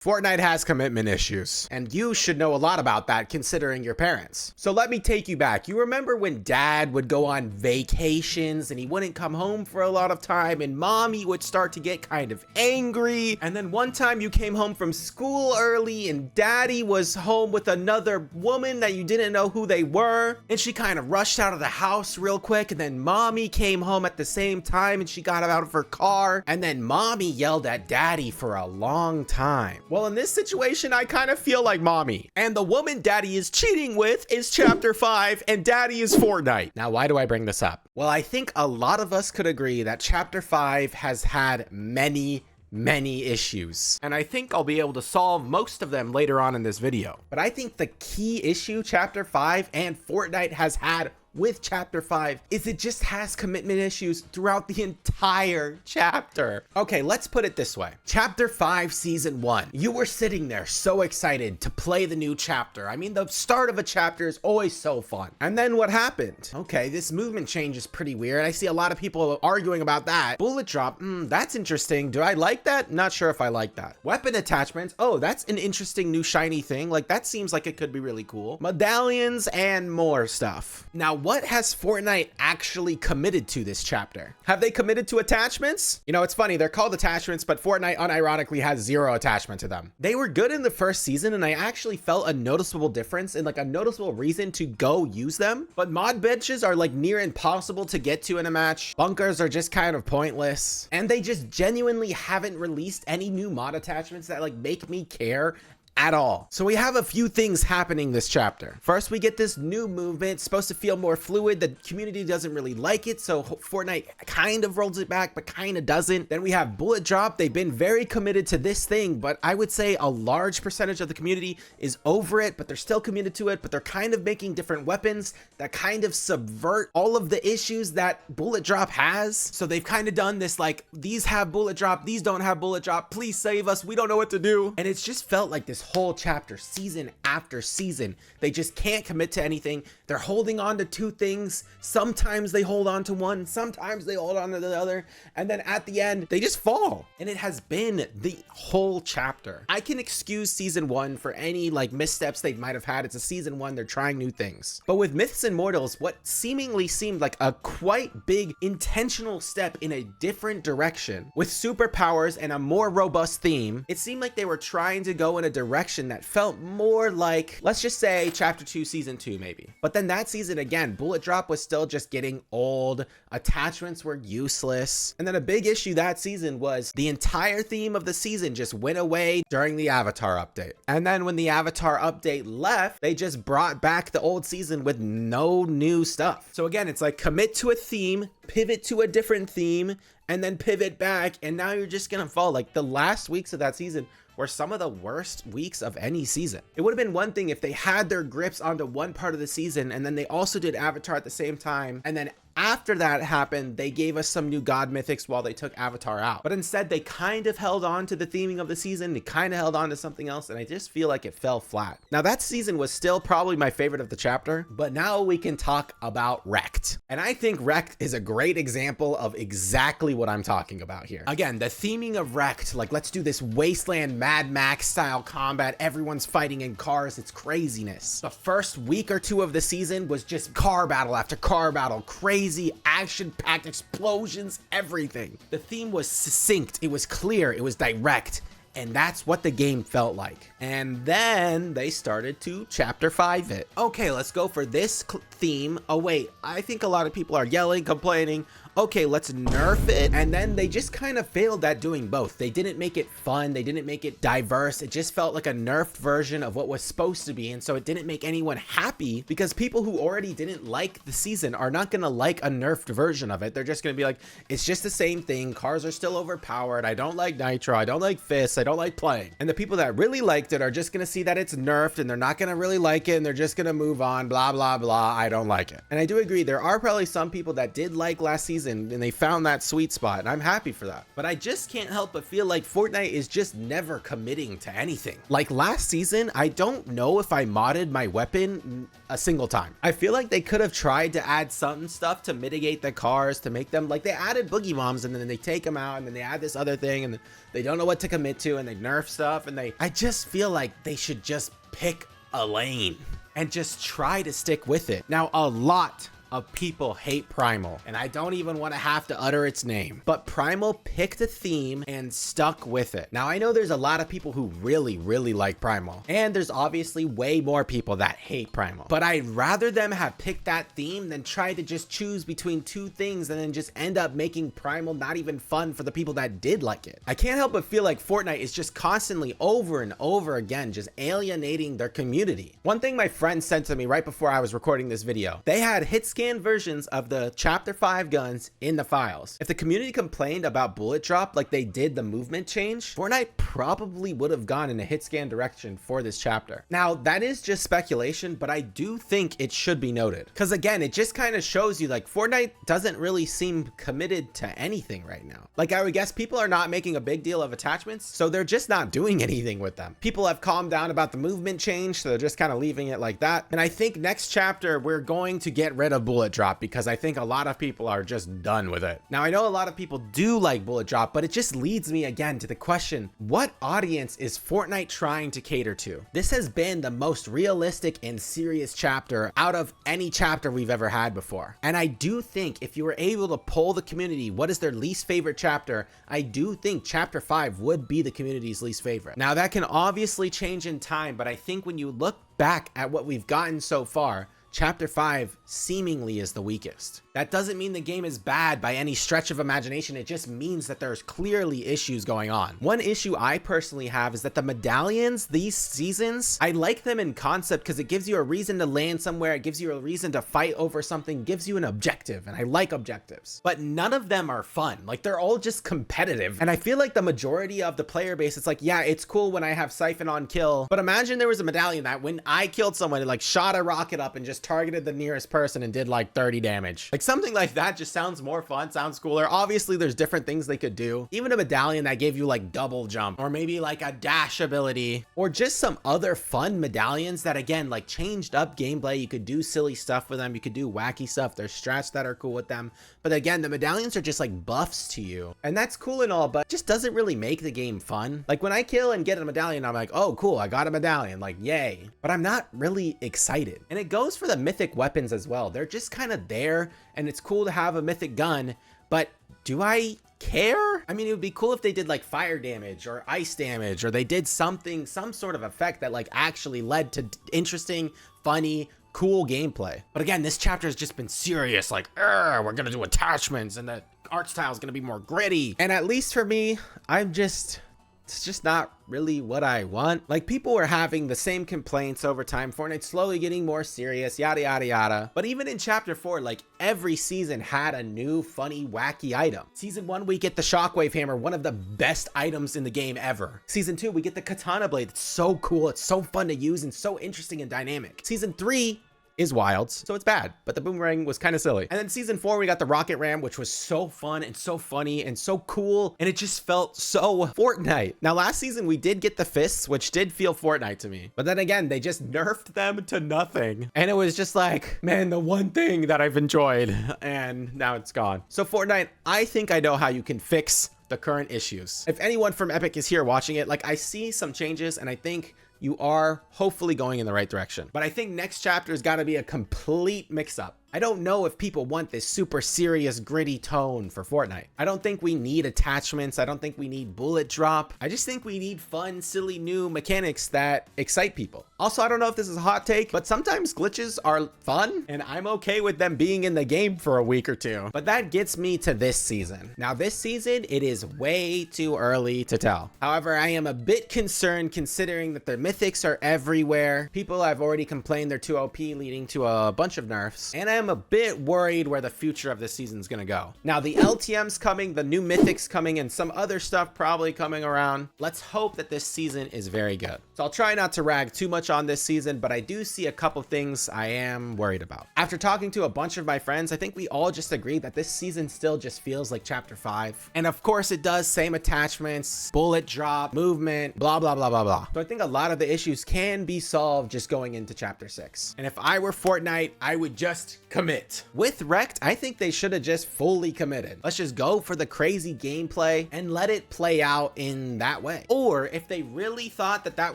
Fortnite has commitment issues, and you should know a lot about that considering your parents. So let me take you back. You remember when dad would go on vacations and he wouldn't come home for a lot of time, and mommy would start to get kind of angry. And then one time you came home from school early and daddy was home with another woman that you didn't know who they were, and she kind of rushed out of the house real quick, and then mommy came home at the same time and she got out of her car, and then mommy yelled at daddy for a long time. Well, in this situation, I kind of feel like mommy. And the woman daddy is cheating with is Chapter 5, and daddy is Fortnite. Now, why do I bring this up? Well, I think a lot of us could agree that Chapter 5 has had many issues, and I think I'll be able to solve most of them later on in this video. But I think the key issue Chapter 5 and Fortnite has had with Chapter 5 is it just has commitment issues throughout the entire chapter. Okay, let's put it this way. Chapter 5 Season 1. You were sitting there so excited to play the new chapter. I mean, the start of a chapter is always so fun. And then what happened? Okay, this movement change is pretty weird. I see a lot of people arguing about that. Bullet drop, that's interesting. Do I like that? Not sure if I like that. Weapon attachments, oh, that's an interesting new shiny thing. Like, that seems like it could be really cool. Medallions and more stuff. Now, what has Fortnite actually committed to this chapter? Have they committed to attachments? You know, it's funny, they're called attachments, but Fortnite unironically has 0 attachment to them. They were good in the first season, and I actually felt a noticeable difference and like a noticeable reason to go use them. But mod benches are like near impossible to get to in a match. Bunkers are just kind of pointless. And they just genuinely haven't released any new mod attachments that like make me care at all. So we have a few things happening this chapter. First, we get this new movement. It's supposed to feel more fluid. The community doesn't really like it, so Fortnite kind of rolls it back, but kind of doesn't. Then we have bullet drop. They've been very committed to this thing, but I would say a large percentage of the community is over it, but they're still committed to it, but they're kind of making different weapons that kind of subvert all of the issues that bullet drop has. So they've kind of done this like, these have bullet drop, these don't have bullet drop, please save us, we don't know what to do. And it's just felt like this whole chapter, season after season, they just can't commit to anything. They're holding on to 2 things. Sometimes they hold on to one, sometimes they hold on to the other, and then at the end they just fall. And it has been the whole chapter. I can excuse season 1 for any like missteps they might have had. It's a season 1, they're trying new things. But with Myths and Mortals, what seemingly seemed like a quite big intentional step in a different direction with superpowers and a more robust theme, it seemed like they were trying to go in a direction that felt more like, let's just say Chapter 2 Season 2 maybe. But then that season again, bullet drop was still just getting old, attachments were useless, and then a big issue that season was the entire theme of the season just went away during the Avatar update. And then when the Avatar update left, they just brought back the old season with no new stuff. So again, it's like commit to a theme, pivot to a different theme, and then pivot back, and now you're just gonna fall. Like the last weeks of that season were some of the worst weeks of any season. It would have been one thing if they had their grips onto one part of the season and then they also did Avatar at the same time, and then after that happened, they gave us some new god mythics while they took Avatar out. But instead, they kind of held on to the theming of the season. They kind of held on to something else, and I just feel like it fell flat. Now, that season was still probably my favorite of the chapter, but now we can talk about Wrecked. And I think Wrecked is a great example of exactly what I'm talking about here. Again, the theming of Wrecked, like let's do this wasteland Mad Max style combat. Everyone's fighting in cars. It's craziness. The first week or 2 of the season was just car battle after car battle, crazy action-packed explosions, everything. The theme was succinct, it was clear, it was direct, and that's what the game felt like. And then they started to Chapter 5 it. Okay, let's go for this theme. Oh wait, I think a lot of people are yelling, complaining. Okay, let's nerf it. And then they just kind of failed at doing both. They didn't make it fun. They didn't make it diverse. It just felt like a nerfed version of what was supposed to be. And so it didn't make anyone happy because people who already didn't like the season are not going to like a nerfed version of it. They're just going to be like, it's just the same thing. Cars are still overpowered. I don't like Nitro. I don't like fists. I don't like playing. And the people that really liked it are just going to see that it's nerfed and they're not going to really like it. And they're just going to move on, blah, blah, blah. I don't like it. And I do agree. There are probably some people that did like last season season and they found that sweet spot, and I'm happy for that. But I just can't help but feel like Fortnite is just never committing to anything. Like last season, I don't know if I modded my weapon a single time. I feel like they could have tried to add some stuff to mitigate the cars, to make them like, they added boogie bombs and then they take them out and then they add this other thing and they don't know what to commit to and they nerf stuff, and I just feel like they should just pick a lane and just try to stick with it. Now, a lot of people hate Primal, and I don't even want to have to utter its name, but Primal picked a theme and stuck with it. Now, I know there's a lot of people who really like Primal, and there's obviously way more people that hate Primal, but I'd rather them have picked that theme than try to just choose between two things and then just end up making Primal not even fun for the people that did like it. I can't help but feel like Fortnite is just constantly over and over again just alienating their community. One thing my friend sent to me right before I was recording this video, they had hit scan versions of the chapter 5 guns in the files. If the community complained about bullet drop like they did the movement change, Fortnite probably would have gone in a hit scan direction for this chapter. Now, that is just speculation, but I do think it should be noted, because again, it just kind of shows you like Fortnite doesn't really seem committed to anything right now. Like, I would guess people are not making a big deal of attachments, so they're just not doing anything with them. People have calmed down about the movement change, so they're just kind of leaving it like that. And I think next chapter we're going to get rid of bullet drop, because I think a lot of people are just done with it. Now, I know a lot of people do like bullet drop, but it just leads me again to the question, what audience is Fortnite trying to cater to? This has been the most realistic and serious chapter out of any chapter we've ever had before. And I do think if you were able to poll the community what is their least favorite chapter, I do think chapter 5 would be the community's least favorite. Now, that can obviously change in time, but I think when you look back at what we've gotten so far, Chapter 5 seemingly is the weakest. That doesn't mean the game is bad by any stretch of imagination. It just means that there's clearly issues going on. One issue I personally have is that the medallions these seasons, I like them in concept because it gives you a reason to land somewhere. It gives you a reason to fight over something, gives you an objective, and I like objectives. But none of them are fun. Like, they're all just competitive. And I feel like the majority of the player base, it's like, yeah, it's cool when I have Siphon on kill, but imagine there was a medallion that when I killed someone, it like shot a rocket up and just targeted the nearest person and did like 30 damage. Like, something like that just sounds more fun, sounds cooler. Obviously, there's different things they could do. Even a medallion that gave you like double jump, or maybe like a dash ability, or just some other fun medallions that, again, like changed up gameplay. You could do silly stuff with them. You could do wacky stuff. There's strats that are cool with them. But again, the medallions are just like buffs to you. And that's cool and all, but just doesn't really make the game fun. Like, when I kill and get a medallion, I'm like, oh, cool, I got a medallion, like, yay. But I'm not really excited. And it goes for the mythic weapons as well. They're just kind of there, and it's cool to have a mythic gun, but do I care? I mean, it would be cool if they did like fire damage or ice damage, or they did something, some sort of effect that like actually led to interesting, funny, cool gameplay. But again, this chapter has just been serious, like, we're gonna do attachments and the art style is gonna be more gritty. And at least for me, it's just not really what I want. Like, people were having the same complaints over time. Fortnite's slowly getting more serious, yada, yada, yada. But even in chapter 4, like, every season had a new, funny, wacky item. Season 1, we get the shockwave hammer, one of the best items in the game ever. Season 2, we get the katana blade. It's so cool. It's so fun to use and so interesting and dynamic. Season 3 is wild, so it's bad, but the boomerang was kind of silly. And then season 4, we got the rocket ram, which was so fun and so funny and so cool, and it just felt so Fortnite. Now, last season we did get the fists, which did feel Fortnite to me, but then again, they just nerfed them to nothing, and it was just like, man, the one thing that I've enjoyed, and now it's gone. So Fortnite, I think I know how you can fix the current issues. If anyone from Epic is here watching it, like, I see some changes, and I think you are hopefully going in the right direction. But I think next chapter has got to be a complete mix-up. I don't know if people want this super serious, gritty tone for Fortnite. I don't think we need attachments. I don't think we need bullet drop. I just think we need fun, silly, new mechanics that excite people. Also, I don't know if this is a hot take, but sometimes glitches are fun, and I'm okay with them being in the game for a week or two. But that gets me to this season. Now, this season, it is way too early to tell. However, I am a bit concerned considering that the mythics are everywhere. People have already complained they're too OP, leading to a bunch of nerfs. And I am a bit worried where the future of this season is going to go. Now, the LTM's coming, the new mythics coming, and some other stuff probably coming around. Let's hope that this season is very good. So I'll try not to rag too much on this season, but I do see a couple things I am worried about. After talking to a bunch of my friends, I think we all just agreed that this season still just feels like chapter 5. And of course it does, same attachments, bullet drop, movement, blah, blah, blah, blah, blah. So I think a lot of the issues can be solved just going into chapter 6. And if I were Fortnite, I would just commit. With Wrecked, I think they should have just fully committed. Let's just go for the crazy gameplay and let it play out in that way. Or if they really thought that that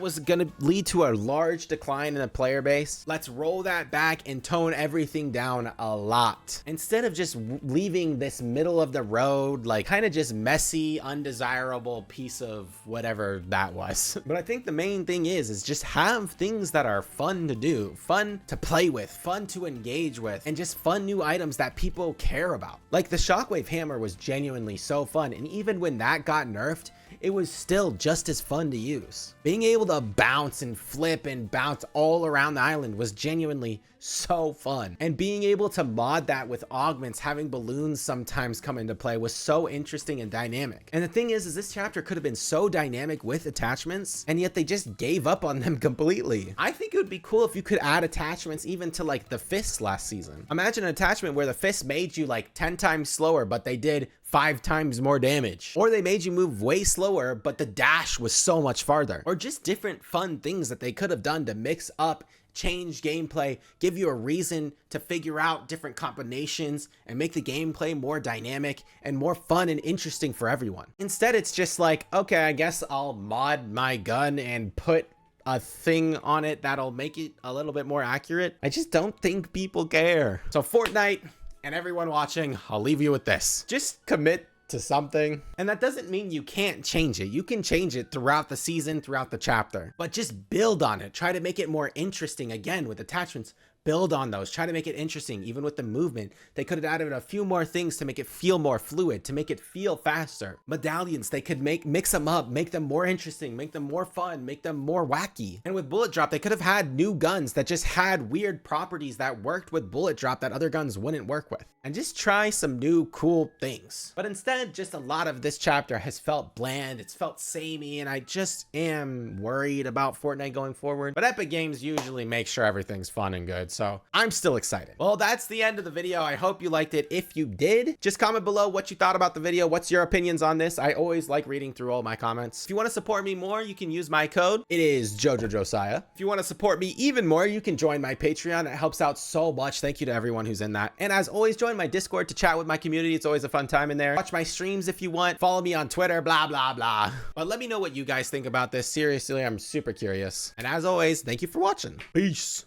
was going to lead to a large decline in the player base, let's roll that back and tone everything down a lot. Instead of just leaving this middle of the road, like kind of just messy, undesirable piece of whatever that was. But I think the main thing is just have things that are fun to do, fun to play with, fun to engage with, and just fun new items that people care about. Like the Shockwave Hammer was genuinely so fun, and even when that got nerfed, it was still just as fun to use. Being able to bounce and flip and bounce all around the island was genuinely so fun. And being able to mod that with augments, having balloons sometimes come into play, was so interesting and dynamic. And the thing is this chapter could have been so dynamic with attachments, and yet they just gave up on them completely. I think it would be cool if you could add attachments even to like the fists last season. Imagine an attachment where the fist made you like 10 times slower, but they did 5 times more damage. Or they made you move way slower, but the dash was so much farther. Or just different fun things that they could have done to mix up, change gameplay, give you a reason to figure out different combinations, and make the gameplay more dynamic and more fun and interesting for everyone. Instead, it's just like, okay, I guess I'll mod my gun and put a thing on it that'll make it a little bit more accurate. I just don't think people care. So Fortnite and everyone watching, I'll leave you with this. Just commit to something. And that doesn't mean you can't change it. You can change it throughout the season, throughout the chapter, but just build on it. Try to make it more interesting. Again, with attachments, build on those. Try to make it interesting. Even with the movement, they could have added a few more things to make it feel more fluid, to make it feel faster. Medallions, they could mix them up, make them more interesting, make them more fun, make them more wacky. And with bullet drop, they could have had new guns that just had weird properties that worked with bullet drop that other guns wouldn't work with. And just try some new cool things. But instead, just a lot of this chapter has felt bland. It's felt samey, and I just am worried about Fortnite going forward. But Epic Games usually make sure everything's fun and good, so I'm still excited. Well, that's the end of the video. I hope you liked it. If you did, just comment below what you thought about the video. What's your opinions on this? I always like reading through all my comments. If you want to support me more, you can use my code. It is JoJoJosiah. If you want to support me even more, you can join my Patreon. It helps out so much. Thank you to everyone who's in that. And as always, join my Discord to chat with my community. It's always a fun time in there. Watch my streams if you want. Follow me on Twitter, blah, blah, blah. But let me know what you guys think about this. Seriously, I'm super curious. And as always, thank you for watching. Peace.